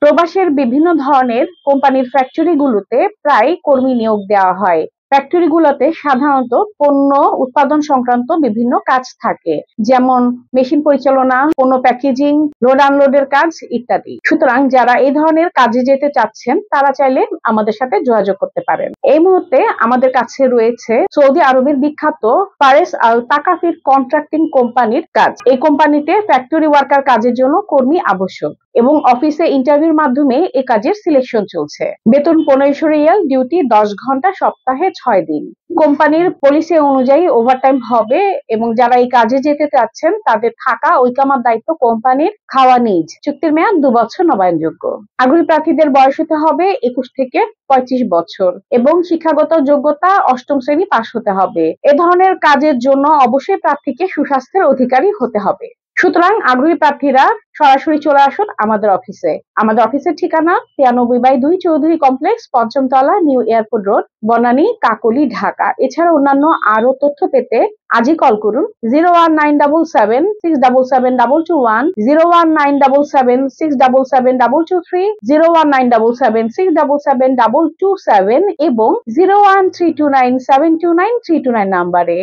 প্রবাসের বিভিন্ন ধরনের কোম্পানির ফ্যাক্টরিগুলোতে প্রায় কর্মী নিয়োগ দেওয়া হয়। ফ্যাক্টরিগুলোতে সাধারণত পণ্য উৎপাদন সংক্রান্ত বিভিন্ন কাজ থাকে, যেমন মেশিন পরিচালনা, পণ্য প্যাকেজিং, লোড আনলোডের কাজ ইত্যাদি। সুতরাং যারা এই ধরনের কাজে যেতে চাচ্ছেন তারা চাইলে আমাদের সাথে যোগাযোগ করতে পারেন। এই মুহূর্তে আমাদের কাছে রয়েছে সৌদি আরবের বিখ্যাত ফারেস আল তাকাফির কন্ট্রাক্টিং কোম্পানির কাজ। এই কোম্পানিতে ফ্যাক্টরি ওয়ার্কার কাজের জন্য কর্মী আবশ্যক এবং অফিসে ইন্টারভিউর মাধ্যমে এই কাজের সিলেকশন চলছে। বেতন 1500 রিয়াল, ডিউটি 10 ঘন্টা, সপ্তাহে 6 দিন। কোম্পানির পলিসি অনুযায়ী ওভারটাইম হবে এবং যারা এই কাজে যেতে চাচ্ছেন তাদের থাকা ও ইকামার দায়িত্ব কোম্পানির, খাওয়া নিজ। চুক্তির মেয়াদ 2 বছর নবায়নযোগ্য। আগ্রহী প্রার্থীদের বয়স হতে হবে 21 থেকে 35 বছর এবং শিক্ষাগত যোগ্যতা 8ম শ্রেণী পাশ হতে হবে। এ ধরনের কাজের জন্য অবশ্যই প্রার্থীকে সুস্বাস্থ্যের অধিকারী হতে হবে। সুতরাং আগ্রহী প্রার্থীরা সরাসরি চলে আসুন আমাদের অফিসে। আমাদের অফিসের ঠিকানা 93/2 চৌধুরী কমপ্লেক্স, 5ম তলা, new airport road, Banani, Kakoli, Dhaka. এছাড়া অন্যান্য আরো তথ্য পেতে আজই কল করুন 01977 677 221, 01977 677 223, 01977 677 227 এবং 01329 729 329 নাম্বারে।